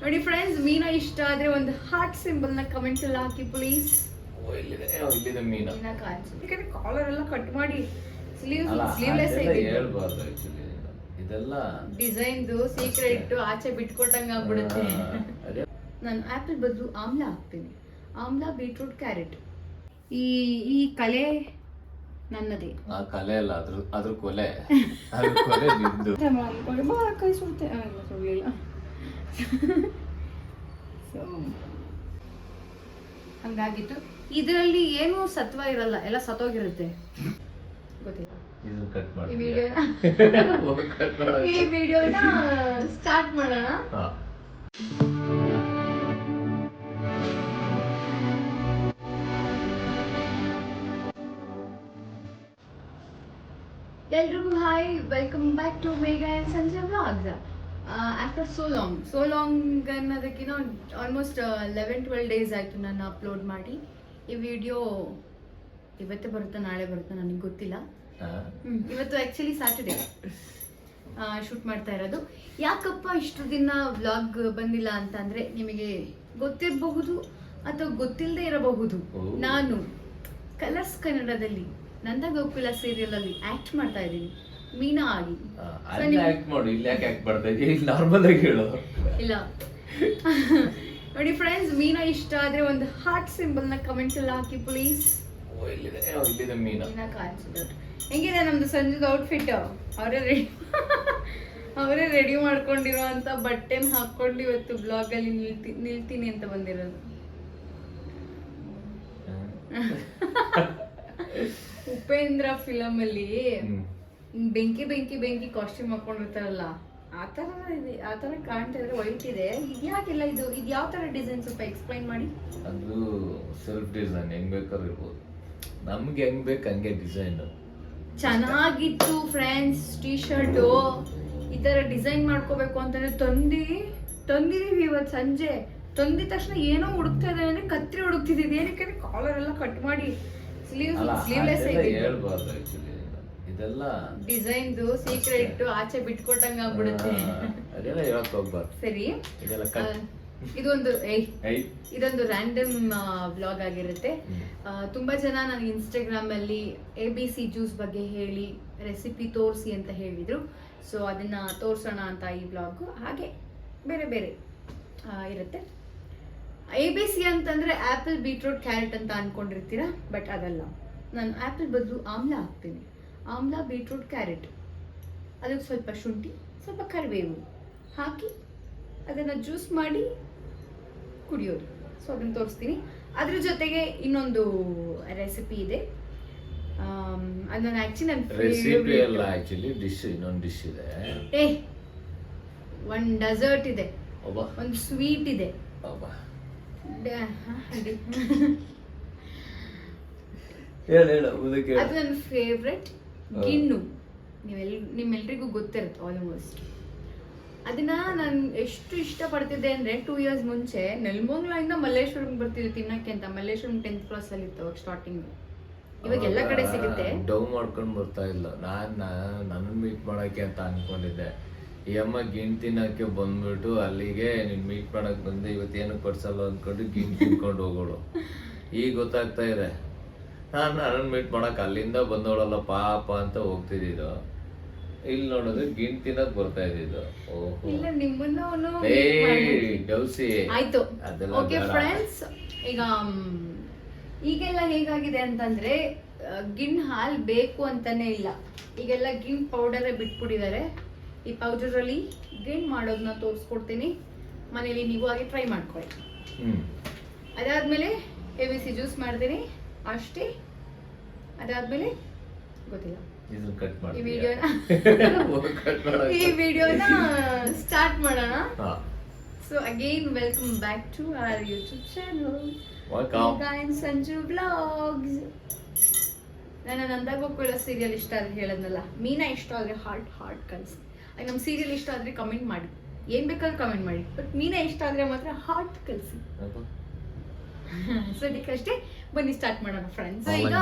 ನೋಡಿ ಫ್ರೆಂಡ್ಸ್, ಮೀನಾ ಇಷ್ಟ ಆದ್ರೆ ಒಂದು ಹಾರ್ಟ್ ಸಿಂಬಲ್ ನ ಕಮೆಂಟ್ ಅಲ್ಲಿ ಹಾಕಿ ಪ್ಲೀಸ್. ಇಲ್ಲಿದೆ ಮೀನಾ ಕಾಣಿಸುತ್ತೆ. ಕಾಲರ್ ಎಲ್ಲ ಕಟ್ ಮಾಡಿ ಸ್ಲೀವ್ಲೆಸ್ ಹೇಳ್ಬಾರ್ದು ಆಕ್ಚುಲಿ. ಇದೆಲ್ಲ ಡಿಸೈನ್ ಸೀಕ್ರೆಟ್ ಆಚೆ ಬಿಟ್ಕೊಟ್ಟಂಗ ಆಗ್ಬಿಡುತ್ತೆ. ನಾನು ಆಪಲ್ ಬದಲು ಆಮ್ಲಾ ಹಾಕ್ತೀನಿ. Amla, beetroot, carrot. ಈ ಕಲೆ ನನ್ನದೇ. ಆ ಕಲೆ ಅಲ್ಲ, ಅದ್ರ ಕೊಲೆ. ಅದ್ರ ಕೊಲೆ ನಿಂದು. ಕೈ ಸುಡ್ತೆ ಸುಳ್ಳಿಲ್ಲ. ಸೊ ಹಂಗಾಗಿತ್ತು. ಇದರಲ್ಲಿ ಏನು ಸತ್ವ ಇರಲ್ಲ, ಎಲ್ಲ ಸತ್ತೋಗಿರುತ್ತೆ. ಗೊತ್ತಿಲ್ಲ. ಈ ವಿಡಿಯೋನ ಸ್ಟಾರ್ಟ್ ಮಾಡೋಣ. ಎಲ್ರಿಗೂ hi, welcome back to Megha and Sanjay vlogs. After so long ಅನ್ನೋದಕ್ಕಿಂತ ಆಲ್ಮೋಸ್ಟ್ 11-12 ಡೇಸ್ ಆಯಿತು ನಾನು ಅಪ್ಲೋಡ್ ಮಾಡಿ. ಈ ವಿಡಿಯೋ ಇವತ್ತೇ ಬರುತ್ತಾ ನಾಳೆ ಬರುತ್ತಾ ನನಗೆ ಗೊತ್ತಿಲ್ಲ. ಇವತ್ತು ಆ್ಯಕ್ಚುಲಿ ಸ್ಯಾಟರ್ಡೇ ಶೂಟ್ ಮಾಡ್ತಾ ಇರೋದು. ಯಾಕಪ್ಪ ಇಷ್ಟು ದಿನ ವ್ಲಾಗ್ ಬಂದಿಲ್ಲ ಅಂತಂದರೆ, ನಿಮಗೆ ಗೊತ್ತಿರಬಹುದು ಅಥವಾ ಗೊತ್ತಿಲ್ಲದೆ ಇರಬಹುದು, ನಾನು ಕಲರ್ಸ್ ಕನ್ನಡದಲ್ಲಿ ನಂದ ಗೋಕುಲ ಸೀರಿಯಲ್ ಅಲ್ಲಿ ಆಕ್ಟ್ ಮಾಡ್ತಾ ಇದ್ದೀನಿ ಮೀನಾ ಆಗಿ. ಇಲ್ಲ ನೋಡಿ ಫ್ರೆಂಡ್ಸ್, ಮೀನಾ ಇಷ್ಟ ಆದ್ರೆ ಒಂದು ಹಾರ್ಟ್ ಸಿಂಬಲ್ ನ ಕಮೆಂಟ್ ಅಲ್ಲಿ ಹಾಕಿ ಪ್ಲೀಸ್. ಮೀನಾ ಕಾಣಿಸುತ್ತೆ. ಹೆಂಗಿದೆ ನಮ್ದು ಸಂಜೆದ ಔಟ್ಫಿಟ್? ಅವರೇ ರೆಡಿ ಮಾಡ್ಕೊಂಡಿರೋ ಅಂತ ಬಟ್ಟೆನ ಹಾಕೊಂಡು ಇವತ್ತು ಬ್ಲಾಗ್ ಅಲ್ಲಿ ನಿಲ್ತೀನಿ ಅಂತ ಬಂದಿರೋದು. ಉಪೇಂದ್ರ ಫಿಲಮ್ ಅಲ್ಲಿ ಬೆಂಕಿ ಕಾಸ್ಟ್ಯೂಮ್ ಹಾಕೊಂಡಿರ್ತಾರಲ್ಲ, ಆ ತರ ಕಾಣ್ತಾ ಇದ್ರೆ ವೈಟ್ ಇದೆ. ಇದ್ಯಾಕೆಲ್ಲ ಇದು ಯಾವ ತರ ಡಿಸೈನ್ ಸ್ವಲ್ಪ ಎಕ್ಸ್ಪ್ಲೈನ್ ಮಾಡಿ. ಅದು ಸೆಲ್ಫ್ ಡಿಸೈನ್, ಹೆಂಗ್ ಬೇಕಾದ್ರೂ ಇರ್ಬೋದು, ನಮ್ಗೆ ಹೆಂಗ್ ಬೇಕು ಹಂಗೆ ಡಿಸೈನ್. ಚೆನ್ನಾಗಿತ್ತು ಫ್ರೆಂಡ್ಸ್. ಟೀ ಶರ್ಟ್ ಈ ತರ ಡಿಸೈನ್ ಮಾಡ್ಕೋಬೇಕು ಅಂತಂದ್ರೆ ತಂದಿದೀವಿ ಇವತ್ತು ಸಂಜೆ. ತಂದಿದ ತಕ್ಷಣ ಏನೋ ಹುಡುಕ್ತಾ ಇದ್ದಾವೆ ಅಂದ್ರೆ ಕತ್ರಿ ಹುಡುಕ್ತಿದ್ದೀವಿ. ಏನಕ್ಕೆ ಕಾಲರ್ ಎಲ್ಲ ಕಟ್ ಮಾಡಿ ಸ್ಲೀವ್ಲೆಸ್ ಹೇಳ್ಬಾರ್ದು ಆಕ್ಚುಲಿ. ಇದೆಲ್ಲ ಡಿಸೈನ್ ಸೀಕ್ರೆಟ್ ಆಚೆ ಬಿಟ್ಕೊಟ್ಟಂಗ ಆಗ್ಬಿಡುತ್ತೆ. ಅದೆಲ್ಲ ಹೇಳಕ್ ಹೋಗ್ಬಾರ್ದು. ಸರಿ, ಇದೊಂದು ರ್ಯಾಂಡಮ್ ವ್ಲಾಗ್ ಆಗಿರುತ್ತೆ. ತುಂಬಾ ಜನ ನನಗೆ ಇನ್ಸ್ಟಾಗ್ರಾಮ್ ಅಲ್ಲಿ ABC ಜ್ಯೂಸ್ ಬಗ್ಗೆ ಹೇಳಿ ರೆಸಿಪಿ ತೋರಿಸಿ ಅಂತ ಹೇಳಿದ್ರು. ಸೊ ಅದನ್ನ ತೋರ್ಸೋಣ ಅಂತ ಈ ವ್ಲಾಗ್. ಹಾಗೆ ಬೇರೆ ಬೇರೆ ಇರುತ್ತೆ. ABC ಅಂತಂದ್ರೆ ಆಪಲ್, ಬೀಟ್ರೂಟ್, ಕ್ಯಾರೆಟ್ ಅಂತ ಅನ್ಕೊಂಡಿರ್ತೀರಾ, ಬಟ್ ಅದಲ್ಲ. ನಾನು ಆಪಲ್ ಬದಲು ಆಮ್ಲಾ ಹಾಕ್ತೀನಿ. ಆಮ್ಲಾ, ಬೀಟ್ರೂಟ್, ಕ್ಯಾರೆಟ್, ಅದಕ್ಕೆ ಸ್ವಲ್ಪ ಶುಂಠಿ, ಸ್ವಲ್ಪ ಕರಿಬೇವು ಹಾಕಿ ಅದನ್ನ ಜ್ಯೂಸ್ ಮಾಡಿ ಕುಡಿಯೋದು. ಸೊ ಅದನ್ನ ತೋರಿಸ್ತೀನಿ. ಅದ್ರ ಜೊತೆಗೆ ಇನ್ನೊಂದು ರೆಸಿಪಿ ಇದೆ. ಅದನ್ನ ಆಕ್ಚುಲಿ ಡಿಶ್ ಇನ್ನೊಂದು ಡಿಶ್ ಇದೆ. ಒಂದು ಡೆಸರ್ಟ್ ಇದೆ, ಒಂದು ಸ್ವೀಟ್ ಇದೆ. ಅದು ನನ್ನ ಫೇವ್ರೆಟ್ ಗಿಣ್ಣು. ನಿಮ್ಮೆಲ್ರಿಗೂ ಗೊತ್ತಿರುತ್ತೆ ಆಲ್ಮೋಸ್ಟ್. ಅದನ್ನ ನಾನು ಎಷ್ಟು ಇಷ್ಟಪಡ್ತಿದ್ದೆ ಅಂದ್ರೆ 2 years ಮುಂಚೆ ನೆಲಮಂಗಲದಿಂದ ಮಲ್ಲೇಶ್ವರಂ ಬರ್ತಿದ್ದೆ ತಿನ್ನಕ್ಕೆ ಅಂತ. ಮಲ್ಲೇಶ್ವರಂ 10th ಕ್ಲಾಸ್ ಅಲ್ಲಿ ಇತ್ತು ಅವಾಗ ಸ್ಟಾರ್ಟಿಂಗ್. ಇವಾಗ ಎಲ್ಲ ಕಡೆ ಸಿಗುತ್ತೆ. ಡವ್ ಮಾಡ್ಕೊಂಡು ಬರ್ತಾ ಇಲ್ಲ. ನನ್ನ ಮೀಟ್ ಮಾಡಕ್ಕೆ ಅಂತ ಅನ್ಕೊಂಡಿದ್ದೆ. ಈ ಅಮ್ಮ ಗಿಣ್ ತಿನ್ನಕ್ಕೆ ಬಂದ್ಬಿಟ್ಟು ಅಲ್ಲಿಗೆ ನೀನ್ ಮೀಟ್ ಮಾಡಕ್ ಬಂದೆ, ಇವತ್ತೇನು ಕೊಡ್ಸಲ್ಲ ಅಂದ್ಕೊಂಡು ಗಿಣ್ ತಿನ್ಕೊಂಡು ಹೋಗೋಳು. ಈಗ ಗೊತ್ತಾಗ್ತಾ ಇದೆ, ನಾನು ಮೀಟ್ ಮಾಡಕ್ ಅಲ್ಲಿಂದ ಬಂದವಳಲ್ಲ ಪಾಪ ಅಂತ ಹೋಗ್ತಿದ್ದು. ಇಲ್ಲಿ ನೋಡಿದ್ರೆ ಗಿಣ್ ತಿನ್ನಕ್ ಬರ್ತಾ ಇದ್ದಿದ್ದು. ಆಯ್ತು. ಓಕೆ ಫ್ರೆಂಡ್ಸ್, ಈಗೆಲ್ಲ ಹೇಗಾಗಿದೆ ಅಂತಂದ್ರೆ ಗಿಣ್ ಹಾಲ್ ಬೇಕು ಅಂತಾನೆ ಇಲ್ಲ. ಈಗೆಲ್ಲ ಗಿಣ್ ಪೌಡರೇ ಬಿಟ್ಬಿಟ್ಟಿದ್ದಾರೆ. ಈ ಪೌಡರ್ ಅಲ್ಲಿ ಗಿಣ್ ಮಾಡೋದನ್ನ ತೋರಿಸ್ಕೊಡ್ತೀನಿ. ಮನೇಲಿ ನೀವು ಹಾಗೆ ಟ್ರೈ ಮಾಡ್ಕೊಳ್ಳಿ. ಅದಾದ್ಮೇಲೆ ABC ಜ್ಯೂಸ್ ಮಾಡ್ತೀನಿ ಅಷ್ಟೇ. ಅದಾದ್ಮೇಲೆ ಗೊತ್ತಿಲ್ಲ. ಈ ವಿಡಿಯೋನ ಸ್ಟಾರ್ಟ್ ಮಾಡೋಣ. So again welcome back to our YouTube channel Megha and Sanju vlogs. ನನ್ನ ನಂದ ಗೋಕುಲ ಸೀರಿಯಲ್ ಇಷ್ಟ ಆದ್ರೆ ಹೇಳದ್ನಲ್ಲ, ಮೀನಾ ಇಷ್ಟ ಆದ್ರೆ ಹಾರ್ಟ್ ಕಳಿಸಿ. ನಮ್ಮ ಸೀರಿಯಲ್ ಇಷ್ಟ ಆದ್ರೆ ಕಮೆಂಟ್ ಮಾಡಿ, ಏನ್ ಬೇಕಾದ್ರೂ ಕಮೆಂಟ್ ಮಾಡಿ. ಬಟ್ ಮೀನಾ ಇಷ್ಟ ಆದ್ರೆ ಮಾತ್ರ ಹಾರ್ಟ್ ಕಳಿಸಿ. ಸೊ ಅದಕ್ಕಷ್ಟೇ. ಬನ್ನಿ ಸ್ಟಾರ್ಟ್ ಮಾಡೋಣ ಫ್ರೆಂಡ್ಸ್. ಈಗ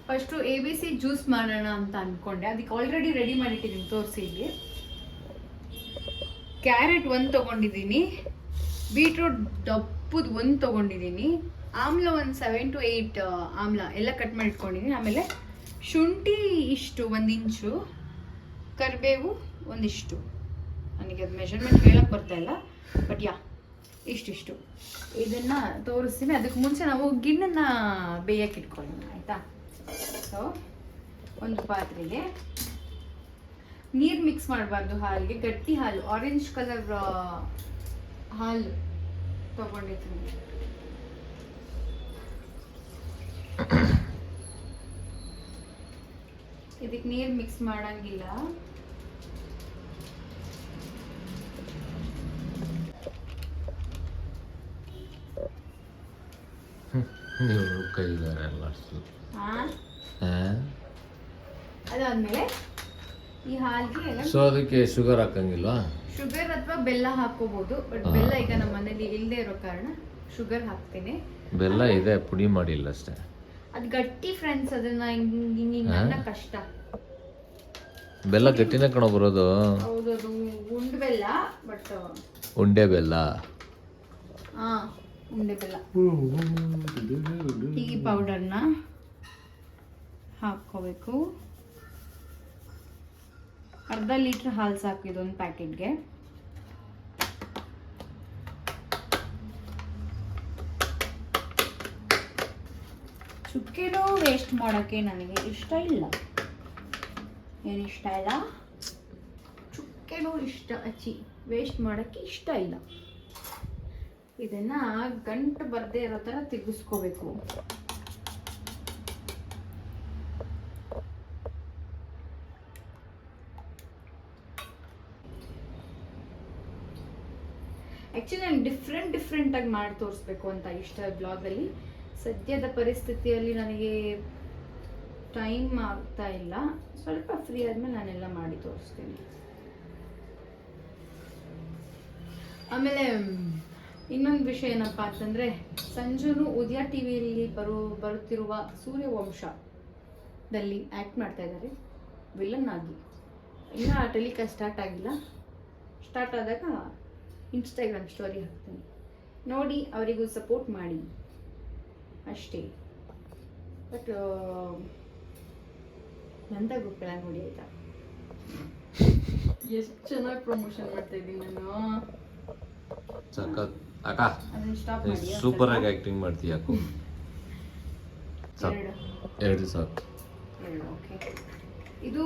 ಫಸ್ಟು ABC ಜ್ಯೂಸ್ ಮಾಡೋಣ ಅಂತ ಅನ್ಕೊಂಡೆ. ಅದಕ್ಕೆ ಆಲ್ರೆಡಿ ರೆಡಿ ಮಾಡಿಟ್ಟಿದ್ದೀನಿ, ತೋರಿಸಿ. ಇಲ್ಲಿ ಕ್ಯಾರೆಟ್ 1 ತೊಗೊಂಡಿದ್ದೀನಿ, ಬೀಟ್ರೂಟ್ ದಪ್ಪದು ಒಂದು ತೊಗೊಂಡಿದ್ದೀನಿ, ಆಮ್ಲ ಒಂದು 7 to 8 ಆಮ್ಲ ಎಲ್ಲ ಕಟ್ ಮಾಡಿ ಇಟ್ಕೊಂಡಿದ್ದೀನಿ. ಆಮೇಲೆ ಶುಂಠಿ ಇಷ್ಟು 1 ಇಂಚು, ಕರಿಬೇವು ಒಂದಿಷ್ಟು, ನನಗೆ ಅದು ಮೆಷರ್ಮೆಂಟ್ ಹೇಳಕ್ಕೆ ಬರ್ತಾ ಇಲ್ಲ, ಬಟ್ ಯಾ ಇಷ್ಟಿಷ್ಟು ಇದನ್ನು ತೋರಿಸ್ತೀನಿ. ಅದಕ್ಕೆ ಮುಂಚೆ ನಾವು ಗಿಣ್ಣನ್ನು ಬೇಯಕ್ಕೆ ಇಟ್ಕೊಳ್ಳೋಣ ಆಯಿತಾ. ಸೊ ಒಂದು ಪಾತ್ರೆಗೆ ನೀರು ಮಿಕ್ಸ್ ಮಾಡಬಾರ್ದು, ಹಾಲಿಗೆ ಗಟ್ಟಿ ಹಾಲು, ಆರೆಂಜ್ ಕಲರ್ ಹಾಲು ತಗೊಂಡಿದ್ದೀನಿ. ಇದಕ್ಕೆ ನೀರು ಮಿಕ್ಸ್ ಮಾಡಂಗಿಲ್ಲ. ಅದಾದ್ಮೇಲೆ ಈ ಹಾಲಿಗೆ ಎಲ್ಲ ಸೊ ಅದಕ್ಕೆ ಶುಗರ್ ಹಾಕಂಗಿಲ್ವಾ? ಶುಗರ್ ಅಥವಾ ಬೆಲ್ಲ ಹಾಕೋಬಹುದು, ಬಟ್ ಬೆಲ್ಲ ಈಗ ನಮ್ಮ ಮನೇಲಿ ಇಲ್ಲದೆ ಇರೋ ಕಾರಣ ಶುಗರ್ ಹಾಕ್ತೇನೆ. ಬೆಲ್ಲ ಇದೆ, ಪುಡಿ ಮಾಡಿಲ್ಲ ಅಷ್ಟೇ. ಅದು ಗಟ್ಟಿ ಫ್ರೆಂಡ್ಸ್, ಅದನ್ನ ಹಿಂಗ ಕಷ್ಟ. ಬೆಲ್ಲ ಗಟ್ಟಿನ ಕಣ ಬರೋದು. ಹೌದು, ಅದು ಉಂಡೆ ಬೆಲ್ಲ, ಬಟ್ ಉಂಡೆ ಬೆಲ್ಲ. ಹಾ, ಉಂಡೆ ಬೆಲ್ಲ. ಈ ಪೌಡರ್ನ ಹಾಕೋಬೇಕು. ಅರ್ಧ ಲೀಟರ್ ಹಾಲು ಸಾಕು ಇದೊಂದು ಪ್ಯಾಕೆಟ್ಗೆ. ಚುಕ್ಕೆನೂ ವೇಸ್ಟ್ ಮಾಡೋಕ್ಕೆ ನನಗೆ ಇಷ್ಟ ಇಲ್ಲ. ಏನು ಇಷ್ಟ ಇಲ್ಲ? ಚುಕ್ಕೆನೂ ಇಷ್ಟ ಹಚ್ಚಿ ವೇಸ್ಟ್ ಮಾಡೋಕ್ಕೆ ಇಷ್ಟ ಇಲ್ಲ. ಇದನ್ನು ಗಂಟು ಬರದೇ ಇರೋ ಥರ ತಿರುಗಿಸ್ಕೋಬೇಕು. ಆ್ಯಕ್ಚುಲಿ ನಾನು ಡಿಫ್ರೆಂಟಾಗಿ ಮಾಡಿ ತೋರಿಸ್ಬೇಕು ಅಂತ ಇಷ್ಟ ಬ್ಲಾಗಲ್ಲಿ. ಸದ್ಯದ ಪರಿಸ್ಥಿತಿಯಲ್ಲಿ ನನಗೆ ಟೈಮ್ ಆಗ್ತಾ ಇಲ್ಲ. ಸ್ವಲ್ಪ ಫ್ರೀ ಆದಮೇಲೆ ನಾನೆಲ್ಲ ಮಾಡಿ ತೋರಿಸ್ತೀನಿ. ಆಮೇಲೆ ಇನ್ನೊಂದು ವಿಷಯ ಏನಪ್ಪ ಅಂತಂದರೆ, ಸಂಜುನು ಉದಯ ಟಿ ವಿಯಲ್ಲಿ ಬರುತ್ತಿರುವ ಸೂರ್ಯವಂಶದಲ್ಲಿ ಆ್ಯಕ್ಟ್ ಮಾಡ್ತಾ ಇದ್ದಾರೆ ವಿಲನ್ ಆಗಿ. ಇನ್ನೂ ಆ ಟೆಲಿಕಾಸ್ಟ್ ಸ್ಟಾರ್ಟ್ ಆಗಿಲ್ಲ. ಸ್ಟಾರ್ಟ್ ಆದಾಗ ಇನ್ಸ್ಟಾಗ್ರಾಮ್ ಸ್ಟೋರಿ ಹಾಕ್ತೀನಿ, ನೋಡಿ ಅವರಿಗೂ ಸಪೋರ್ಟ್ ಮಾಡಿ ಅಷ್ಟೇ. ಬಟ್ ನಂದ ಗ್ರೂಪೆಲ್ಲ ನೋಡಿ ಆಯ್ತಾ, ಎಷ್ಟು ಚೆನ್ನಾಗಿ ಪ್ರಮೋಷನ್ ಮಾಡ್ತಾ ಇದ್ದೀನಿ ನಾನು. ಅದನ್ನ ಸ್ಟಾಪ್ ಮಾಡಿ. ಸೂಪರ್ ಆಗಿ ಆಕ್ಟಿಂಗ್ ಮಾಡ್ತೀಯ ಯಾಕೋ. ಎರಡು ಸಾಕು. ಓಕೆ, ಇದು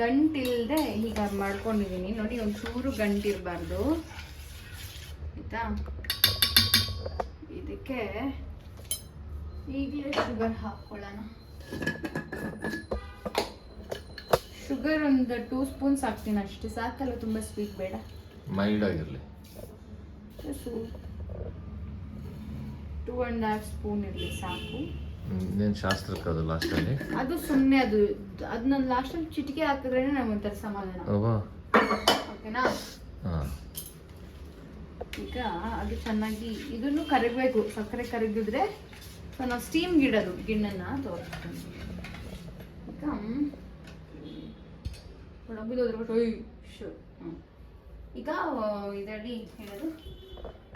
ಗಂಟಿಲ್ದೆ ಈಗ ಮಾಡ್ಕೊಂಡಿದ್ದೀನಿ ನೋಡಿ. ಒಂಚೂರು ಗಂಟಿರಬಾರ್ದು ಆಯಿತಾ. ಇದಕ್ಕೆ ಈಗಲೇ ಶುಗರ್ ಹಾಕ್ಕೊಳ್ಳೋಣ. ಶುಗರ್ ಒಂದು 2 ಸ್ಪೂನ್ಸ್ ಹಾಕ್ತೀನಿ ಅಷ್ಟೇ, ಸಾಕಲ್ಲ, ತುಂಬ ಸ್ವೀಟ್ ಬೇಡ, ಮೈಲ್ಡ್ ಆಗಿರಲಿ. 2.5 ಸ್ಪೂನ್ ಇರಲಿ ಸಾಕು. ಇನ್ನೇನು ಶಾಸ್ತ್ರಕ್ಕೆ ಅದು ಲಾಸ್ಟಲ್ಲಿ? ಅದು ಸುಮ್ಮನೆ ಅದು ನಾನು ಲಾಸ್ಟಲ್ಲಿ ಚಿಟಿಕೆ ಹಾಕಿದ್ರೆ ನಮ್ಗೆ ಒಂಥರ ಸಮಾಧಾನ. ಓಕೆನಾ? ಈಗ ಅದು ಚೆನ್ನಾಗಿ ಇದನ್ನು ಕರಗಬೇಕು. ಸಕ್ಕರೆ ಕರಗಿದ್ರೆ ಸೊ ನಾವು ಸ್ಟೀಮ್ಗೆ ಇಡೋದು ಗಿಣ್ಣನ್ನು ತೋರಿಸ್ತೀನಿ. ಈಗ ಇದರಲ್ಲಿ ಹೇಳೋದು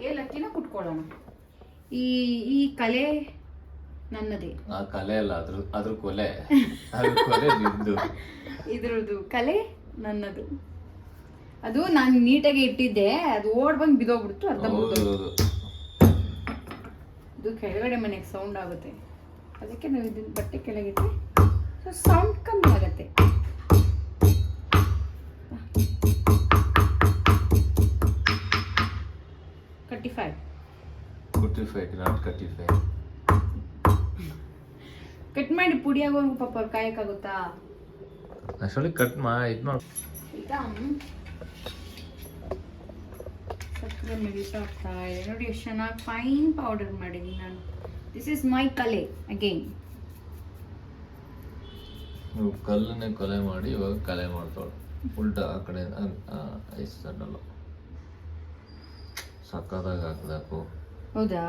ಏಲಕ್ಕಿನ ಕುಟ್ಕೊಳ್ಳೋಣ. ಈ ಕಲೆ ನನ್ನದೇ. ಆ ಕಲೆ ಅಲ್ಲ, ಅದ್ರ ಕೊಲೆ. ನಿಂದು. ಇದ್ರದ್ದು ಕಲೆ ನನ್ನದು. ಅದು ನಾನು ನೀಟಾಗಿ ಇಟ್ಟಿದ್ದೆ, ಅದು ಓಡ್ ಬಂದು ಬಿದೋಗ್ಬಿಡ್ತು. ಅರ್ಧ ಇದು ಕೆಳಗಡೆ ಮನೆಗೆ ಸೌಂಡ್ ಆಗುತ್ತೆ, ಅದಕ್ಕೆ ನಾವು ಇದನ್ನ ಬಟ್ಟೆ ಕೆಳಗಿಟ್ಟರೆ ಸೊ ಸೌಂಡ್ ಕಮ್ಮಿ ಆಗುತ್ತೆ. ಕಟ್ ಮಾಡಿ ಪುಡಿ ಆಗೋರ್ಗು ಪಾಪ ಕಾಯಕ್ಕಾಗುತ್ತಾ? ಅಷ್ಟೊಳಗೆ ಕಟ್ ಮಾಡಿ ಇದು ಮಾಡಿ. ಈಗ ಸಕ್ಕರೆ ಮೆಲ್ಟ್ ಆಗ್ತಾ ಇದೆ ನೋಡಿ, ಎಷ್ಟು ಚೆನ್ನಾಗಿ ಫೈನ್ ಪೌಡರ್ ಮಾಡಿದ್ದೀನಿ ನಾನು. ದಿಸ್ ಇಸ್ ಮೈ ಕಲೆ ಅಗೇನ್. ನೀವು ಕಲ್ಲನ್ನೇ ಕೊಲೆ ಮಾಡಿ ಇವಾಗ ಕಲೆ ಮಾಡ್ತಾಳೆ ಉಲ್ಟಾ ಆ ಕಡೆ. ಸಣ್ಣಲ್ಲ ಸಕ್ಕದಾಗ ಹಾಕ್ಬೇಕು. ಹೌದಾ?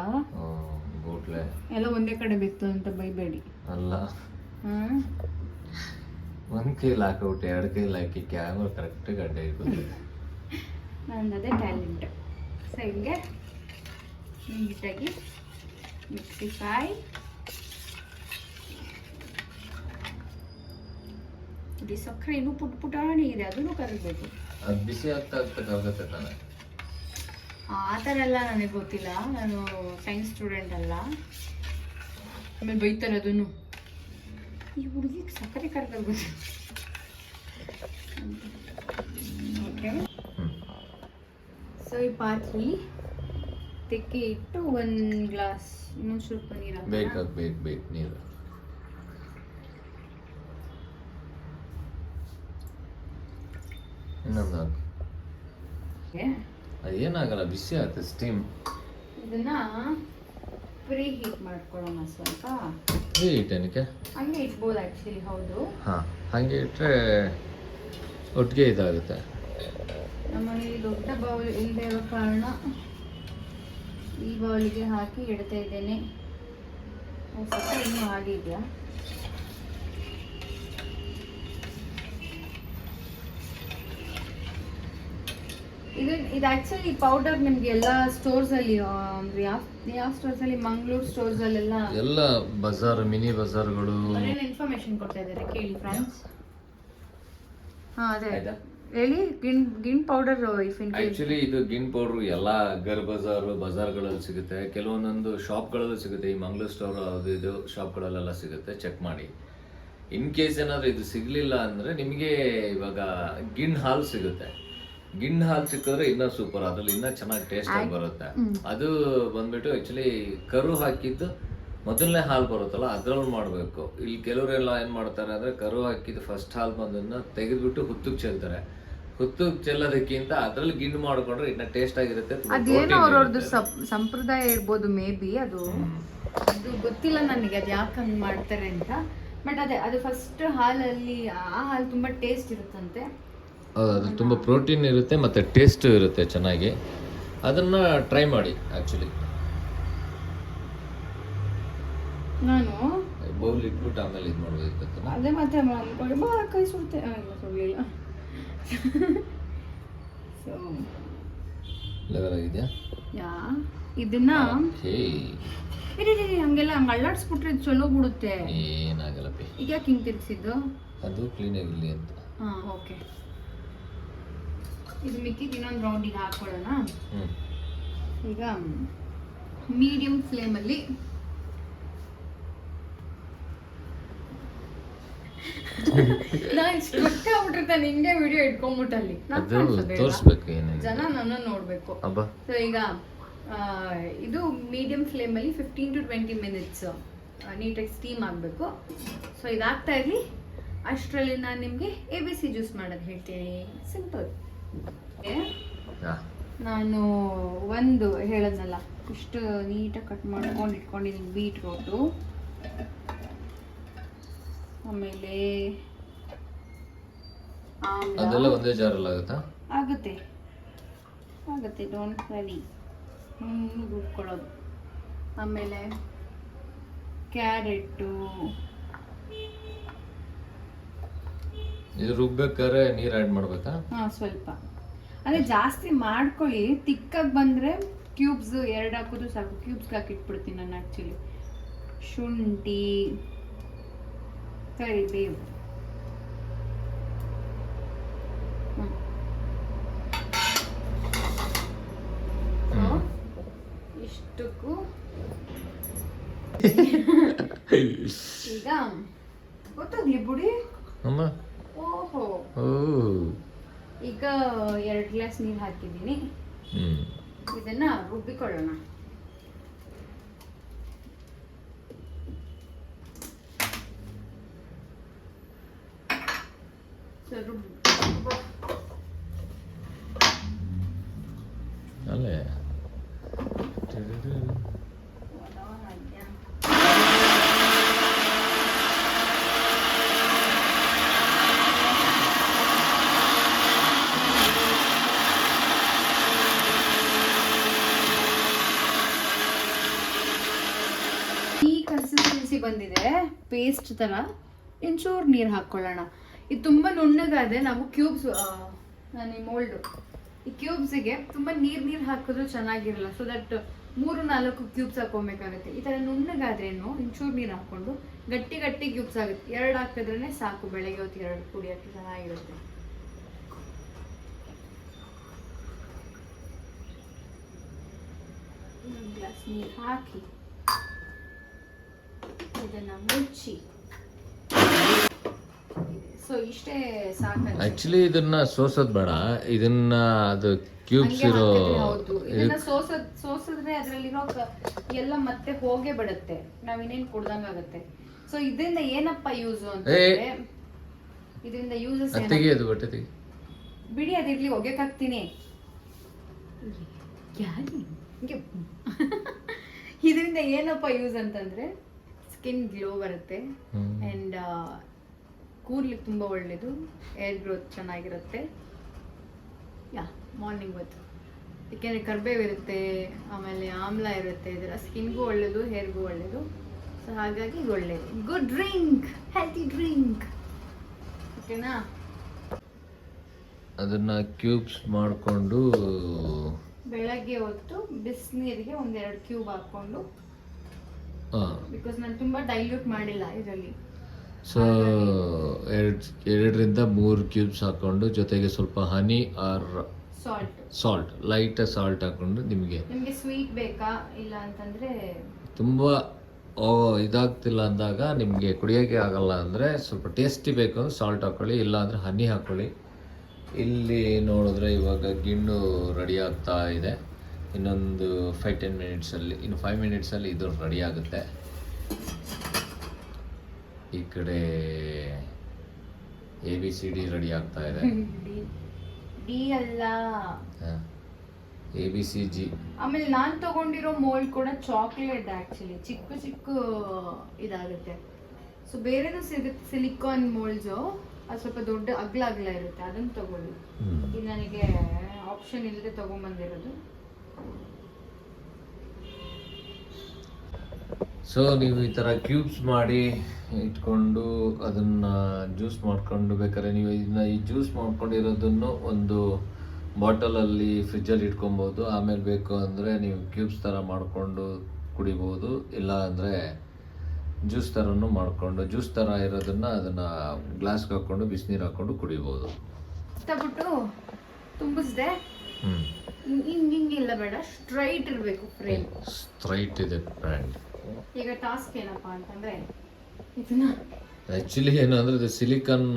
ಬೋಟ್ಲೆ ಎಲ್ಲ ಒಂದೇ ಕಡೆ ಬಿತ್ತು ಅಂತ ಬೈಬೇಡಿ. ಅಲ್ಲ, ಒಂದ್ ಕೈಲಿ ಹಾಕ್ಬಿಟ್ಟು 2 ಕೈಲಿ ಹಾಕಿ ಕ್ಯಾಮರಾ ಕರೆಕ್ಟಾಗಿ ಅಡ್ಡ ಇಟ್ಕೊತೀನಿ. ನಾನು ನನ್ನದೇ ಟ್ಯಾಲೆಂಟ್. ಸೊ ಹಿಂಗೆ ನೀಟಾಗಿ ಮಿಕ್ಸಿಫೈ. ಇದು ಸಕ್ಕರೆ ಇನ್ನೂ ಪುಟಾಣಿ ಇದೆ, ಅದನ್ನು ಕರಗಬೇಕು. ಅದು ಬಿಸಿ ಆಗ್ತಾ ಕರಗುತ್ತೆ ತಾನೆ. ಆ ಥರ ಎಲ್ಲ ನನಗೆ ಗೊತ್ತಿಲ್ಲ, ನಾನು ಸೈನ್ಸ್ ಸ್ಟೂಡೆಂಟ್ ಅಲ್ಲ. ಆಮೇಲೆ ಬೈತಾರೆ ಅದನ್ನು, ಈ ಹುಡುಗಿಗೆ ಸಕ್ಕರೆ ಕರಗಲ್ ಗೊತ್ತು. ಓಕೆ, ಸೊ ಈ ಪಾತ್ರೆ ತೆಕ್ಕೆ ಇಟ್ಟು 1 ಗ್ಲಾಸ್ ಇನ್ನೊಂದು ಸ್ವಲ್ಪ ನೀರು ಬೇಕು ನೀರು. ಇನ್ನೊಂದು ಹಾಕು. ಅದೇನಾಗಲ್ಲ, ಬಿಸಿ ಆಗುತ್ತೆ ಸ್ಟೀಮ್. ಇದನ್ನ ಪ್ರೀ ಹೀಟ್ ಮಾಡ್ಕೊಳ್ಳೋಣ ಸ್ವಲ್ಪ. ಪ್ರೀ ಹೀಟ್ ಏನಕ್ಕೆ? ಹಂಗೆ ಇಟ್ಬೋದು ಆ್ಯಕ್ಚುಲಿ. ಹೌದು, ಹಾಂ, ಹಾಗೆ ಇಟ್ಟರೆ ಒಟ್ಟಿಗೆ ಇದಾಗುತ್ತೆ. ನಮ್ಮಲ್ಲಿ ದೊಡ್ಡ ಬೌಲ್ ಇಲ್ಲದೆ ಇರೋ ಕಾರಣ ಈ ಬೌಲಿಗೆ ಹಾಕಿ ಇಡ್ತಾ ಇದ್ದೇನೆ. ಸ್ವಲ್ಪ ಇನ್ನೂ ಆಗಿದೆಯಾ? ಇದು ಆಕ್ಚುಲಿ ಪೌಡರ್ ನಿಮ್ಗೆ ಎಲ್ಲ ಸ್ಟೋರ್ಸ್ ಅಲ್ಲಿ, ಯಾವ ಸ್ಟೋರ್ಸ್ ಅಲ್ಲಿ, ಮಂಗಳೂರು ಸ್ಟೋರ್ಸ್ ಅಲ್ಲೆಲ್ಲ ಎಲ್ಲ ಬಜಾರ್, ಮಿನಿ ಬಜಾರ್ಗಳು ಇನ್ಫಾರ್ಮೇಶನ್ ಕೊಡ್ತಾ ಇದ್ದಾರೆ, ಕೇಳಿ ಫ್ರೆಂಡ್ಸ್. ಹಾ ಅದೇ ಆಯ್ತಾ? ಹೇಳಿ. ಗಿಣ್ ಪೌಡರ್ ಆಕ್ಚುಲಿ ಇದು ಗಿಣ್ ಪೌಡರ್ ಎಲ್ಲ ಗರ್ ಬಜಾರ್ಗಳಲ್ಲಿ ಸಿಗುತ್ತೆ, ಕೆಲವೊಂದೊಂದು ಶಾಪ್ಗಳಲ್ಲೂ ಸಿಗುತ್ತೆ. ಈ ಮಂಗಳೂರು ಸ್ಟೋರ್ ಅದು ಇದು ಶಾಪ್ಗಳಲ್ಲೆಲ್ಲ ಸಿಗುತ್ತೆ, ಚೆಕ್ ಮಾಡಿ. ಇನ್ ಕೇಸ್ ಏನಾದ್ರು ಇದು ಸಿಗ್ಲಿಲ್ಲ ಅಂದ್ರೆ ನಿಮಗೆ ಇವಾಗ ಗಿಣ್ ಹಾಲು ಸಿಗುತ್ತೆ. ಗಿಣ್ ಹಾಲು ಸಿಕ್ಕಿದ್ರೆ ಇನ್ನೂ ಸೂಪರ್, ಅದ್ರಲ್ಲಿ ಇನ್ನೂ ಚೆನ್ನಾಗಿ ಟೇಸ್ಟ್ ಆಗಿ ಬರುತ್ತೆ. ಅದು ಬಂದ್ಬಿಟ್ಟು ಆಕ್ಚುಲಿ ಕರು ಹಾಕಿದ್ದು ಮೊದಲನೇ ಹಾಲು ಬರುತ್ತಲ್ಲ ಅದ್ರಲ್ಲಿ ಮಾಡಬೇಕು. ಇಲ್ಲಿ ಕೆಲವರೆಲ್ಲ ಏನ್ ಮಾಡ್ತಾರೆ ಅಂದ್ರೆ ಕರು ಹಾಕಿದ್ದು ಫಸ್ಟ್ ಹಾಲು ಬಂದನ್ನ ತೆಗೆದ್ಬಿಟ್ಟು ಹುತ್ತಕ್ಕೆ ಚೆಲ್ತಾರೆ. ಹುತ್ತಕ್ಕೆ ಚೆಲ್ಲೋದಕ್ಕಿಂತ ಅದ್ರಲ್ಲಿ ಗಿಣ್ಣು ಮಾಡ್ಕೊಂಡ್ರೆ ಇನ್ನ ಟೇಸ್ಟ್ ಆಗಿರುತ್ತೆ. ಅದೇನೋ ಅವ್ರವ್ರದ್ದು ಸಂಪ್ರದಾಯ ಇರ್ಬೋದು, ಮೇ ಬಿ. ಅದು ಗೊತ್ತಿಲ್ಲ ನನಗೆ ಅದು ಯಾಕೆ ಹಂಗೆ ಮಾಡ್ತಾರೆ ಅಂತ. ಬಟ್ ಅದೇ ಅದು ಫಸ್ಟ್ ಹಾಲಲ್ಲಿ ಆ ಹಾಲು ತುಂಬಾ ಟೇಸ್ಟ್ ಇರುತ್ತಂತೆ. ಹೌದು, ಅದು ತುಂಬ ಪ್ರೋಟೀನ್ ಇರುತ್ತೆ ಮತ್ತು ಟೇಸ್ಟ್ ಇರುತ್ತೆ ಚೆನ್ನಾಗಿ. ಅದನ್ನು ಟ್ರೈ ಮಾಡಿ. ಆ್ಯಕ್ಚುಲಿ ನಾನು ಬೌಲ್ ಇಟ್ಬಿಟ್ಟು ಆಮೇಲೆ ಇದು ಮಾಡಬೇಕು. ಅದೇ ಮತ್ತೆ ಅನ್ಕೊಂಡು ಕೈ ಸುಡ್ತೆ, ಸುಡಲಿಲ್ಲ. ಸೊ ಲೆವೆಲ್ ಆಗಿದೆಯಾ? ಇದನ್ನ ಹಂಗೆಲ್ಲ ಹಂಗೆ ಅಳ್ಳಾಡ್ಸ್ಬಿಟ್ರೆ ಚಲೋ ಬಿಡುತ್ತೆ. ಏನಾಗಲ್ಲ. ಈಗ ಯಾಕೆ ಹಿಂಗೆ ತಿರ್ಗಿಸಿದ್ದು? ಅದು ಕ್ಲೀನ್ ಆಗಿರಲಿ ಅಂತ. ಹಾಂ, ಓಕೆ. ಇದು ಮಿಕ್ಕಿದ್ದು ಇನ್ನೊಂದು ರೌಂಡಿಗೆ ಹಾಕೊಳ್ಳೋಣ. ಈಗ ಮೀಡಿಯಂ ಫ್ಲೇಮಲ್ಲಿ ನಾನು ಸ್ಟ್ರಕ್ ಆಗ್ಬಿಟ್ಟಿರ್ತಾನೆ ಹಿಂಗೆ ವಿಡಿಯೋ ಇಟ್ಕೊಂಡ್ಬಿಟ್ಟಲ್ಲಿ ತೋರಿಸ್ಬೇಕು, ಜನ ನನ್ನ ನೋಡ್ಬೇಕು. ಸೊ ಈಗ ಇದು ಮೀಡಿಯಂ ಫ್ಲೇಮಲ್ಲಿ 15 to 20 minutes ನೀಟಾಗಿ ಸ್ಟೀಮ್ ಆಗಬೇಕು. ಸೊ ಇದಾಗ್ತಾ ಇರಲಿ, ಅಷ್ಟರಲ್ಲಿ ನಾನು ನಿಮಗೆ ABC ಜ್ಯೂಸ್ ಮಾಡೋದು ಹೇಳ್ತೀನಿ. ಸಿಂಪಲ್. ನಾನು ಒಂದು ಹೇಳದ್ನಲ್ಲ, ಇಷ್ಟು ನೀಟಾಗಿ ಕಟ್ ಮಾಡ್ಕೊಂಡು ಇಟ್ಕೊಂಡಿದ್ದೀನಿ ಬೀಟ್ರೋಟು. ಆಮೇಲೆ ಅದೆಲ್ಲ ಒಂದೇ ಜಾರಲ್ಲಿ ಆಗುತ್ತಾ? ಆಗುತ್ತೆ, ಡೋಂಟ್ ವರಿ. ರುಬ್ಕೊಳ್ಳೋದು. ಆಮೇಲೆ ಕ್ಯಾರೆಟು. ಇದು ರುಬ್ಬೇಕಾದ್ರೆ ನೀರು ಆ್ಯಡ್ ಮಾಡ್ಬೇಕಾ? ಹಾಂ, ಸ್ವಲ್ಪ. ಅಂದರೆ ಜಾಸ್ತಿ ಮಾಡ್ಕೊಳ್ಳಿ, ತಿಕ್ಕಾಗಿ ಬಂದರೆ ಕ್ಯೂಬ್ಸ್ 2 ಹಾಕೋದು ಸಾಕು. ಕ್ಯೂಬ್ಸ್ಗೆ ಹಾಕಿಟ್ಬಿಡ್ತೀನಿ ನಾನು ಆ್ಯಕ್ಚುಲಿ. ಶುಂಠಿ, ಕರಿಬೇವು, ಇಷ್ಟಕ್ಕೂ ಈಗ ಗೊತ್ತಾಗ್ಲಿ ಬಿಡಿ. ಓಹೋ, ಈಗ 2 ಗ್ಲಾಸ್ ನೀರು ಹಾಕಿದ್ದೀನಿ. ಇದನ್ನ ರುಬ್ಬಿಕೊಳ್ಳೋಣ. ಅಲ್ಲೇ ಕನ್ಸಿಸ್ಟೆನ್ಸಿ ಬಂದಿದೆ, ಪೇಸ್ಟ್ ತರ. ಇಂಚೂರು ನೀರು ಹಾಕೊಳ್ಳೋಣ. ಇದು ತುಂಬಾ ನುಣ್ಣಗಾದ್ರೆ ನಾವು ಕ್ಯೂಬ್ಸ್, ನಾನು ಈ ಮೋಲ್ಡು ಈ ಕ್ಯೂಬ್ಸಿಗೆ ತುಂಬಾ ನೀರ್ ಹಾಕಿದ್ರು ಚೆನ್ನಾಗಿರಲ್ಲ. ಸೊ ದಟ್ 3-4 ಕ್ಯೂಬ್ಸ್ ಹಾಕೊಬೇಕಾಗುತ್ತೆ. ಈ ತರ ನುಣ್ಣಗಾದ್ರೇನು ಒಂಚೂರು ನೀರು ಹಾಕೊಂಡು ಗಟ್ಟಿ ಕ್ಯೂಬ್ಸ್ ಆಗುತ್ತೆ. 2 ಹಾಕಿದ್ರೇನೆ ಸಾಕು, ಬೆಳಗ್ಗೆ ಹೊತ್ತು 2 ಕುಡಿಯೋಕ್ಕೆ ಚೆನ್ನಾಗಿರುತ್ತೆ. ಒಂದು ಗ್ಲಾಸ್ ನೀರು ಹಾಕಿ ಇದನ್ನ ಮುಚ್ಚಿ. ಸೊ ಇಷ್ಟೇ ಸಾಕು. ಆಕ್ಚುಲಿ ಇದನ್ನ ಸೋಸೋದ್ ಬೇಡ, ಇದನ್ನ ಅದು ಕ್ಯೂಬ್ಸ್ ಇರೋ ಇದನ್ನ ಸೋಸಿದ್ರೆ ಅದ್ರಲ್ಲಿರೋ ಎಲ್ಲ ಮತ್ತೆ ಹೋಗೇ ಬಿಡುತ್ತೆ, ನಾವ್ ಇನ್ನೇನ್ ಕುಡ್ದಂಗಾಗತ್ತೆ. ಸೊ ಇದರಿಂದ ಏನಪ್ಪ ಯೂಸ್ ಅಂತಂದ್ರೆ, ಇದರಿಂದ ಯೂಸಸ್ ಅದು ಬಟ್ಟೆ ಬಿಡಿ, ಅದಿರ್ಲಿ, ಒಗ್ಯಕ್ ಹಾಕ್ತೀನಿ. ಇದರಿಂದ ಏನಪ್ಪ ಯೂಸ್ ಅಂತಂದ್ರೆ ಸ್ಕಿನ್ ಗ್ಲೋ ಬರುತ್ತೆ ಅಂಡ್ ಕೂರ್ಲಿಕ್ಕೆ ತುಂಬಾ ಒಳ್ಳೇದು, ಏರ್ ಗ್ರೋತ್ ಚೆನ್ನಾಗಿರುತ್ತೆ. ಯಾ ಮಾರ್ನಿಂಗ್ ಹೊತ್ತು ಯಾಕೆಂದರೆ ಕರ್ಬೇವು ಇರುತ್ತೆ, ಆಮೇಲೆ ಆಮ್ಲ ಇರುತ್ತೆ, ಇದರ ಸ್ಕಿನ್ಗೂ ಒಳ್ಳೇದು, ಹೇರ್ಗೂ ಒಳ್ಳೇದು. ಸೊ ಹಾಗಾಗಿ ಇದು ಒಳ್ಳೇದು. Good drink, healthy drink. ಓಕೆನಾ? ಅದನ್ನ ಕ್ಯೂಬ್ಸ್ ಮಾಡಿಕೊಂಡು ಬೆಳಗ್ಗೆ ಹೊತ್ತು ಬಿಸಿನೀರಿಗೆ 1-2 ಕ್ಯೂಬ್ ಹಾಕೊಂಡು, ಬಿಕಾಸ್ ನಾನು ತುಂಬಾ ಡೈಲ್ಯೂಟ್ ಮಾಡಿಲ್ಲ ಇದರಲ್ಲಿ. ಸೊ 2-3 ಕ್ಯೂಬ್ಸ್ ಹಾಕೊಂಡು ಜೊತೆಗೆ ಸ್ವಲ್ಪ ಹನಿ ಆರ್ ಸಾಲ್ಟ್ ಲೈಟ್ ಸಾಲ್ಟ್ ಹಾಕೊಂಡು, ನಿಮಗೆ ಸ್ವೀಟ್ ಬೇಕಾ ಇಲ್ಲ ಅಂತಂದ್ರೆ ತುಂಬಾ ಇದಾಗ್ತಿಲ್ಲ ಅಂದಾಗ, ನಿಮಗೆ ಕುಡಿಯೋಕೆ ಆಗಲ್ಲ ಅಂದರೆ ಸ್ವಲ್ಪ ಟೇಸ್ಟಿ ಬೇಕು ಅಂದ್ರೆ ಸಾಲ್ಟ್ ಹಾಕೊಳ್ಳಿ, ಇಲ್ಲ ಅಂದರೆ ಹನಿ ಹಾಕೊಳ್ಳಿ. ಇಲ್ಲಿ ನೋಡಿದ್ರೆ ಇವಾಗ ಗಿಣ್ಣು ರೆಡಿ ಆಗ್ತಾ ಇದೆ. ಇನ್ನೊಂದು 5-10 ಮಿನಿಟ್ಸಲ್ಲಿ, ಇನ್ನು 5 ಮಿನಿಟ್ಸಲ್ಲಿ ಇದು ರೆಡಿ ಆಗುತ್ತೆ. ಈ ಕಡೆ ABCD ರೆಡಿ ಆಗ್ತಾ ಇದೆ. ಡಿ ಅಲ್ಲ, ABCG. ಆಮೇಲೆ ನಾನ್ ತಗೊಂಡಿರೋ ಮೋಲ್ಡ್ ಕೂಡ ಚಾಕ್ಲೇಟ್, ಆಕ್ಚುಲಿ ಚಿಕ್ಕ ಇದಾಗುತ್ತೆ. ಸೊ ಬೇರೆನೂ ಸಿಗುತ್ತೆ, ಸಿಲಿಕಾನ್ ಮೋಲ್ಡ್ಸು, ಅದು ಸ್ವಲ್ಪ ದೊಡ್ಡ ಅಗ್ಲ ಇರುತ್ತೆ, ಅದನ್ನು ತಗೊಳ್ಳಿ. ಇದು ನನಗೆ ಆಪ್ಷನ್ ಇಲ್ಲದೆ ತಗೊಂಡ್ಬಂದಿರೋದು. ಸೊ ನೀವು ಈ ಥರ ಕ್ಯೂಬ್ಸ್ ಮಾಡಿ ಇಟ್ಕೊಂಡು ಅದನ್ನ ಜ್ಯೂಸ್ ಮಾಡ್ಕೊಂಡು, ಬೇಕಾದ್ರೆ ನೀವು ಇದನ್ನ ಈ ಜ್ಯೂಸ್ ಮಾಡ್ಕೊಂಡಿರೋದನ್ನು ಒಂದು ಬಾಟಲಲ್ಲಿ ಫ್ರಿಜ್ಜಲ್ಲಿ ಇಟ್ಕೊಬೋದು. ಆಮೇಲೆ ಬೇಕು ಅಂದರೆ ನೀವು ಕ್ಯೂಬ್ಸ್ ಥರ ಮಾಡಿಕೊಂಡು ಕುಡಿಬೋದು, ಇಲ್ಲ ಅಂದರೆ ಜ್ಯೂಸ್ ಥರನೂ ಮಾಡಿಕೊಂಡು, ಜ್ಯೂಸ್ ಥರ ಇರೋದನ್ನು ಅದನ್ನು ಗ್ಲಾಸ್ಗೆ ಹಾಕ್ಕೊಂಡು ಬಿಸಿನೀರು ಹಾಕ್ಕೊಂಡು ಕುಡಿಬೋದು. ತಬಿಟ್ಟು ತುಂಬಿಸ್ದೆ, ಹಿಂಗಿಲ್ಲ ಬೇಡ, ಸ್ಟ್ರೈಟ್ ಇರಬೇಕು ಫ್ರೇಮ್. ಸ್ಟ್ರೈಟ್ ಇದೆ ಬ್ರ್ಯಾಂಡ್. ಈಗ ಟಾಸ್ಕ್ ಏನಪ್ಪ ಅಂತಂದ್ರೆ, ಇದನ್ನ ಆಕ್ಚುಲಿ ಏನು ಅಂದ್ರೆ ಇದು ಸಿಲಿಕಾನ್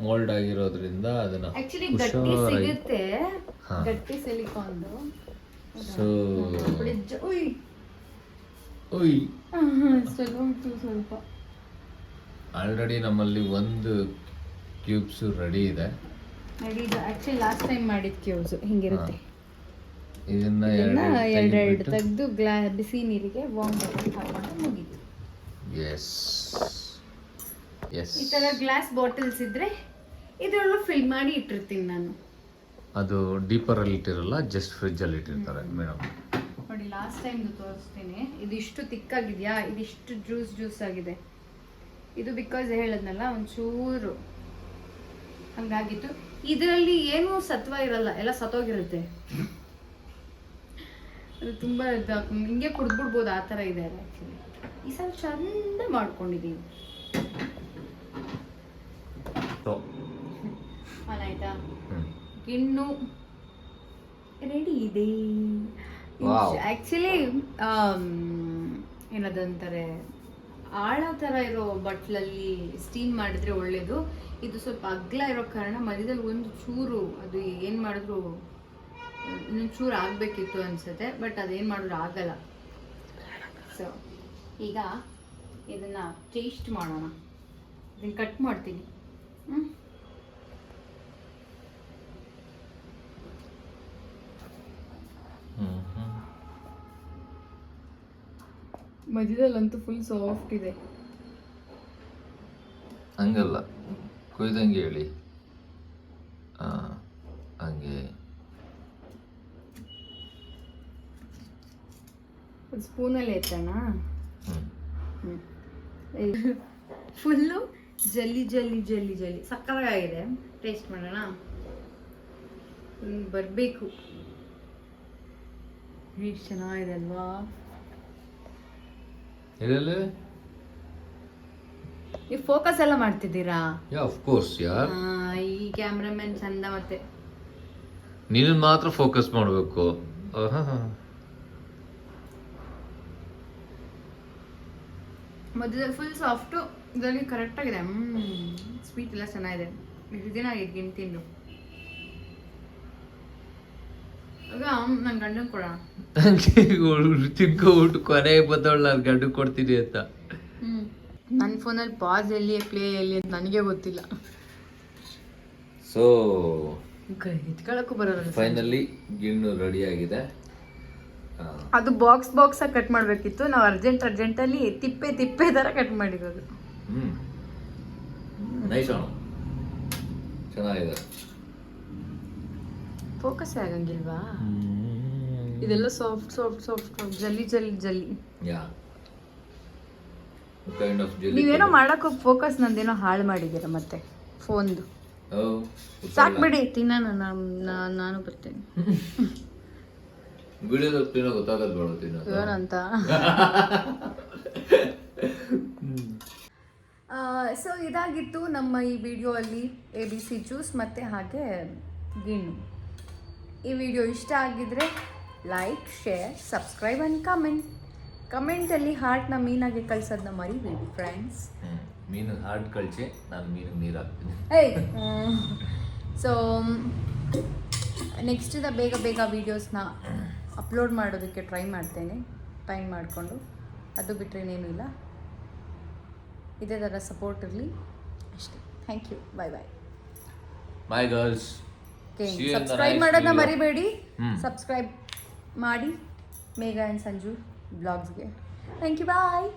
ಮೋಲ್ಡ್ ಆಗಿರೋದ್ರಿಂದ ಅದನ್ನ ಆಕ್ಚುಲಿ ಗಟ್ಟಿ ಸಿಗುತ್ತೆ, ಗಟ್ಟಿ ಸಿಲಿಕಾನ್ದು. ಸೊ ಸ್ವಲ್ಪ ಆಲ್ರೆಡಿ ನಮ್ಮಲ್ಲಿ 1 ಕ್ಯೂಬ್ಸ್ ರೆಡಿ ಇದೆ. ಆಕ್ಚುಲಿ ಲಾಸ್ಟ್ ಟೈಮ್ ಮಾಡಿದ ಕ್ಯೂಬ್ಸ್ ಹಿಂಗಿರುತ್ತೆ. ಇದನ್ನ 2 ತೆಗೆದು ಬಿಸಿ ನೀರಿಗೆ ವಾರ್ಮ್ ವಾಟರ್ ಹಾಕೊಂಡು ಮುಗೀತು. ಎಸ್ ಈ ತರ ಗ್ಲಾಸ್ ಬಾಟಲ್ಸ್ ಇದ್ರೆ ಇದರಲ್ಲೂ ಫಿಲ್ ಮಾಡಿ ಇಟ್ಟಿರ್ತೀನಿ ನಾನು. ಅದು ಡೀಪರ್ ಅಲ್ಲಿ ಇಟ್ಟಿರಲ್ಲ, ಜಸ್ಟ್ ಫ್ರಿಜ್ ಅಲ್ಲಿ ಇಟ್ಟಿರ್ತಾರೆ ಮೇಡಮ್. ನೋಡಿ, ಲಾಸ್ಟ್ ಟೈಮ್ ತೋರಿಸ್ತೀನಿ. ಇದು ಇಷ್ಟು ತಿಕ್ಕಾಗಿದೆಯಾ, ಇದಿಷ್ಟು ಜ್ಯೂಸ್ ಆಗಿದೆ. ಇದು ಬಿಕಾಸ್ ಹೇಳದ್ನಲ್ಲ ಒಂಚೂರು ಹಂಗಾಗಿತ್ತು. ಇದರಲ್ಲಿ ಏನೂ ಸತ್ವ ಇರಲ್ಲ, ಎಲ್ಲ ಸತ್ತೋಗಿರುತ್ತೆ. ಅದು ತುಂಬ ಹಿಂಗೆ ಕುಡಿದ್ಬಿಡ್ಬೋದು, ಆ ಥರ ಇದೆ ಅದು. ಆ್ಯಕ್ಚುಲಿ ಈ ಸಲ ಚಂದ ಮಾಡ್ಕೊಂಡಿದ್ದೀವಿ. ಆಯ್ತಾ, ಗಿಣ್ಣು ರೆಡಿ ಇದೆ. ಆ್ಯಕ್ಚುಲಿ ಏನದಂತಾರೆ, ಆಳ ಥರ ಇರೋ ಬಟ್ಲಲ್ಲಿ ಸ್ಟೀಮ್ ಮಾಡಿದ್ರೆ ಒಳ್ಳೇದು. ಇದು ಸ್ವಲ್ಪ ಅಗ್ಲ ಇರೋ ಕಾರಣ ಮಧ್ಯದಲ್ಲಿ ಒಂದು ಚೂರು ಅದು ಏನು ಮಾಡಿದ್ರು ಇನ್ನೊಂದು ಚೂರು ಆಗಬೇಕಿತ್ತು ಅನಿಸುತ್ತೆ, ಬಟ್ ಅದೇನು ಮಾಡಿದ್ರು ಆಗಲ್ಲ. ಸೊ ಈಗ ಇದನ್ನು ಟೇಸ್ಟ್ ಮಾಡೋಣ. ಇದನ್ನು ಕಟ್ ಮಾಡ್ತೀನಿ. ಮಧ್ಯದಲ್ಲಂತೂ ಫುಲ್ ಸಾಫ್ಟ್ ಇದೆ. ಹಂಗಲ್ಲ, ಕೊಯ್ದಂಗೆ ಹೇಳಿ. ಹಂಗೆ ಸ್ಪೂನಲ್ಲಿ ಎತ್ತೋಣ. ಫುಲ್ಲು ಜಲ್ಲಿ ಜಲ್ಲಿ ಜಲ್ಲಿ ಜಲ್ಲಿ ಸಕ್ಕತ್ತಾಗಿದೆ. ಟೇಸ್ಟ್ ಮಾಡೋಣ. ಹಿಂಗೆ ಬರಬೇಕು. ಎಷ್ಟು ಚೆನ್ನಾಗಿದೆ ಅಲ್ವಾ? ಎಲ್ಲೆಲ್ಲಿ ನೀವು ಫೋಕಸ್ ಎಲ್ಲ ಮಾಡ್ತಿದ್ದೀರಾ? ಯಾ ಆಫ್ ಕೋರ್ಸ್ ಯಾರ್. ಈ ಕ್ಯಾಮ್ರಾಮನ್ ಚಂದ ಮತ್ತೆ ನೀನು ಮಾತ್ರ ಫೋಕಸ್ ಮಾಡಬೇಕು. ಮಧ್ಯದಲ್ಲಿ ಫುಲ್ ಸಾಫ್ಟು, ಇದರಲ್ಲಿ ಕರೆಕ್ಟಾಗಿದೆ. ಸ್ವೀಟ್ ಎಲ್ಲ ಚೆನ್ನಾಗಿದೆ. ಎಷ್ಟು ದಿನ ಆಗಿದೆ ಗಿಣ್ ತಿಂದು. ಆಗ ನನ್ನ ಗಂಡನ ಕೊಡೋಣ. ತಿನ್ಕೊಬಿಟ್ಟು ಕೊನೆ ಬಂದವಳು ನಾನು ಗಂಡು ಕೊಡ್ತೀನಿ ಅಂತ. ನನ್ನ ಫೋನಲ್ಲಿ ಪಾಸ್ ಎಲ್ಲಿ ಪ್ಲೇ ಎಲ್ಲಿ ಅಂತ ನನಗೆ ಗೊತ್ತಿಲ್ಲ. ಸೊ ಇಟ್ಕೊಳ್ಳೋಕ್ಕೂ ಬರೋಲ್ಲ. ಫೈನಲಿ ಗಿಣ್ಣು ರೆಡಿ ಆಗಿದೆ. ಅದು ಬಾಕ್ಸ್ ಆಗಿ ಕಟ್ ಮಾಡಬೇಕಿತ್ತು. ನಾವು ಅರ್ಜೆಂಟಲ್ಲಿ ತಿಪ್ಪೆ ಥರ ಕಟ್ ಮಾಡಿರೋದು. ನೈಸ್ ಅಣ್ಣ, ಚೆನ್ನಾಗಿದೆ. ಫೋಕಸ್ ಆಗಂಗಿಲ್ವಾ? ಇದೆಲ್ಲ ಸಾಫ್ಟ್ ಜಲ್ಲಿ. ಯಾ ಕೈಂಡ್ ಆಫ್ ಜೆಲ್ಲಿ. ನೀವೇನೋ ಮಾಡಕ್ ಹೋಗಿ ಫೋಕಸ್ ನಂದೇನೋ ಹಾಳು ಮಾಡಿದ್ದೀರ ಮತ್ತೆ ಫೋನ್ದು. ಸಾಕ್ಬಿಡಿ, ತಿನ್ನೋಣ. ನಾನು ಬರ್ತೇನೆ. ವಿಡಿಯೋದಲ್ಲಿ ತಿನ್ನೋ ಗೊತ್ತಾಗದ್ ಬೇಡ ತಿನ್ನೋದು ಏನಂತ. ಸೊ ಇದಾಗಿತ್ತು ನಮ್ಮ ಈ ವಿಡಿಯೋ ಅಲ್ಲಿ ABC ಜ್ಯೂಸ್ ಮತ್ತು ಹಾಗೆ ಗಿಣ್ಣು. ಈ ವಿಡಿಯೋ ಇಷ್ಟ ಆಗಿದ್ರೆ ಲೈಕ್, ಶೇರ್, ಸಬ್ಸ್ಕ್ರೈಬ್ ಆ್ಯಂಡ್ ಕಮೆಂಟಲ್ಲಿ ಹಾರ್ಟ್ನ ಮೀನಾಗೆ ಕಳ್ಸೋದನ್ನ ಮರಿಬೇಡಿ ಫ್ರೆಂಡ್ಸ್. ಮೀನು ಹಾರ್ಟ್ ಕಳಿಸಿ, ನಾನು ಮೀನಿಗೆ ನೀರು ಹಾಕ್ತೀನಿ. ಸೊ ನೆಕ್ಸ್ಟಿಂದ ಬೇಗ ವೀಡಿಯೋಸ್ನ ಅಪ್ಲೋಡ್ ಮಾಡೋದಕ್ಕೆ ಟ್ರೈ ಮಾಡ್ತೇನೆ, ಟೈಮ್ ಮಾಡಿಕೊಂಡು. ಅದು ಬಿಟ್ಟರೆ ಏನೇನಿಲ್ಲ. ಇದೇ ಥರ ಸಪೋರ್ಟ್ ಇರಲಿ ಅಷ್ಟೇ. Thank you. Bye girls. Subscribe ಮಾಡೋದನ್ನ ಮರಿಬೇಡಿ. ಸಬ್ಸ್ಕ್ರೈಬ್ ಮಾಡಿ ಮೇಘಾ ಆ್ಯಂಡ್ ಸಂಜು ಬ್ಲಾಗ್ಸ್ಗೆ. Thank you. ಬಾಯ್.